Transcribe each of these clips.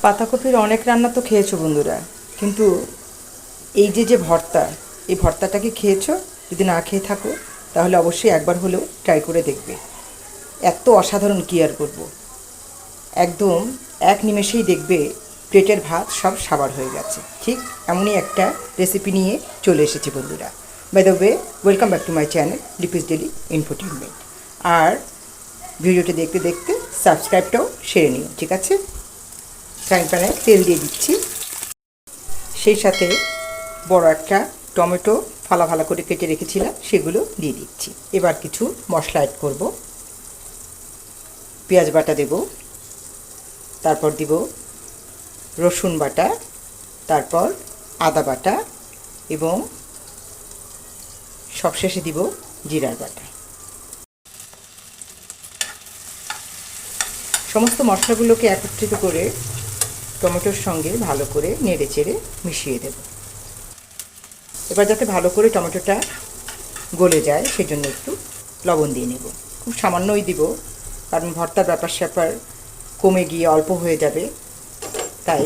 পাতাকপির অনেক রান্না তো খেয়েছো বন্ধুরা, কিন্তু এই যে ভর্তা, এই ভর্তাটা কি খেয়েছো? যদি না খেয়ে থাকো তাহলে অবশ্যই একবার হলেও ট্রাই করে দেখবে। এত অসাধারণ কি আর করবো, একদম এক নিমেষেই দেখবে প্লেটের ভাত সব সাবার হয়ে গেছে। ঠিক এমনই একটা রেসিপি নিয়ে চলে এসেছি বন্ধুরা। By the way, welcome back to my channel Lipi's daily infotainment. আর ভিডিওটি দেখতে দেখতে সাবস্ক্রাইবটাও সেরে নিও, ঠিক আছে? ফ্রাইং প্যানে তেল দিয়ে দিচ্ছি, সেই সাথে বড় একটা টমেটো ফালা ফালা করে কেটে রেখেছিলাম, সেগুলো দিয়ে দিচ্ছি। এবার কিছু মশলা অ্যাড করব। পেঁয়াজ বাটা দেব, তারপর দিব রসুন বাটা, তারপর আদা বাটা এবং সবশেষে দিব জিরার বাটা। সমস্ত মশলাগুলোকে একত্রিত করে টমেটোর সঙ্গে ভালো করে নেড়ে চেড়ে মিশিয়ে দেব। এবার যাতে ভালো করে টমেটোটা গলে যায় সেজন্য একটু লবণ দিয়ে নেব। খুব সামান্যই দিব, কারণ ভর্তার ব্যাপার স্যাপার কমে গিয়ে অল্প হয়ে যাবে, তাই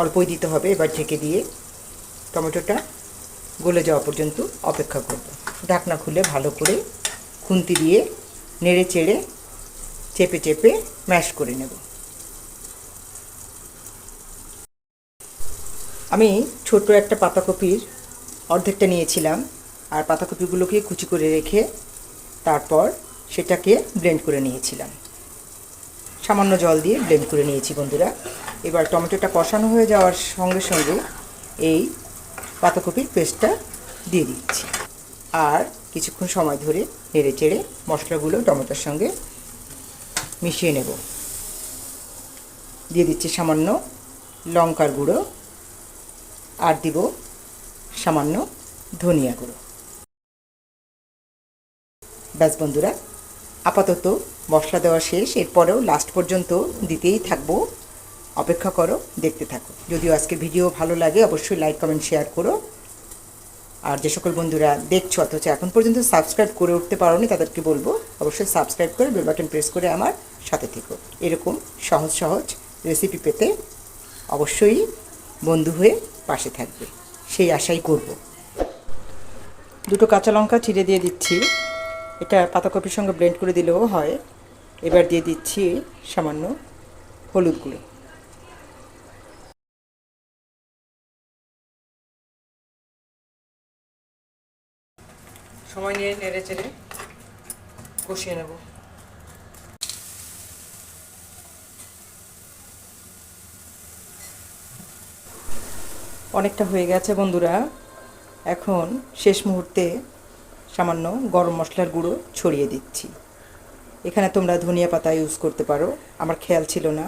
অল্পই দিতে হবে। এবার ঢেকে দিয়ে টমেটোটা গলে যাওয়া পর্যন্ত অপেক্ষা করব। ঢাকনা খুলে ভালো করে খুন্তি দিয়ে নেড়ে চেড়ে চেপে চেপে ম্যাশ করে নেব। আমি ছোট একটা পাতাকপির অর্ধেকটা নিয়েছিলাম, আর পাতাকপিগুলোকে কুচি করে রেখে তারপর সেটাকে ব্লেন্ড করে নিয়েছিলাম। সামান্য জল দিয়ে ব্লেন্ড করে নিয়েছি বন্ধুরা। এবার টমেটোটা কষানো হয়ে যাওয়ার সঙ্গে সঙ্গে এই পাতাকপির পেস্টটা দিয়ে দিচ্ছি, আর কিছুক্ষণ সময় ধরে নেড়ে চেড়ে মশলাগুলো টমেটোর সঙ্গে মিশিয়ে নেব। দিয়ে দিচ্ছি সামান্য লঙ্কার গুঁড়ো, আর দিব সামান্য ধনিয়া গুঁড়ো। ব্যাস বন্ধুরা, আপাতত মশলা দেওয়া শেষ। এরপরেও লাস্ট পর্যন্ত দিতেই থাকবো, অপেক্ষা করো, দেখতে থাকো। যদিও আজকের ভিডিও ভালো লাগে অবশ্যই লাইক কমেন্ট শেয়ার করো। আর যে সকল বন্ধুরা দেখছো অথচ এখন পর্যন্ত সাবস্ক্রাইব করে উঠতে পারোনি, তাদেরকে বলবো অবশ্যই সাবস্ক্রাইব করে বেল বাটন প্রেস করে আমার সাথে থেকো। এরকম সহজ সহজ রেসিপি পেতে অবশ্যই বন্ধু হয়ে পাশে থাকবে, সেই আশাই করব। দুটো কাঁচা লঙ্কা চিড়ে দিয়ে দিচ্ছি, এটা পাতাকপির সঙ্গে ব্লেন্ড করে দিলেও হয়। এবার দিয়ে দিচ্ছি সামান্য হলুদ গুঁড়ো। সময় নিয়ে নেড়ে চেড়ে কষিয়ে নেব। অনেকটা হয়ে গেছে বন্ধুরা। এখন শেষ মুহূর্তে সামান্য গরম মশলার গুঁড়ো ছড়িয়ে দিচ্ছি। এখানে তোমরা ধনিয়া পাতা ইউজ করতে পারো, আমার খেয়াল ছিল না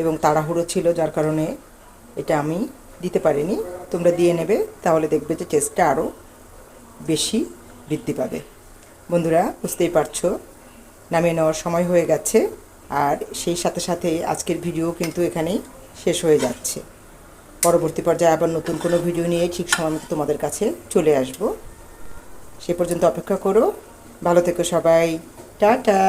এবং তাড়াহুড়ো ছিল, যার কারণে এটা আমি দিতে পারিনি। তোমরা দিয়ে নেবে, তাহলে দেখবে যে টেস্টটা আরও বেশি বৃদ্ধি পাবে। বন্ধুরা বুঝতেই পারছো নামিয়ে নেওয়ার সময় হয়ে গেছে, আর সেই সাথে সাথে আজকের ভিডিও কিন্তু এখানেই শেষ হয়ে যাচ্ছে। পরবর্তী পর্যায়ে আবার নতুন কোনো ভিডিও নিয়ে ঠিক সময় মতো তোমাদের কাছে চলে আসব। সে পর্যন্ত অপেক্ষা করো। ভালো থেকো সবাই, টাটা।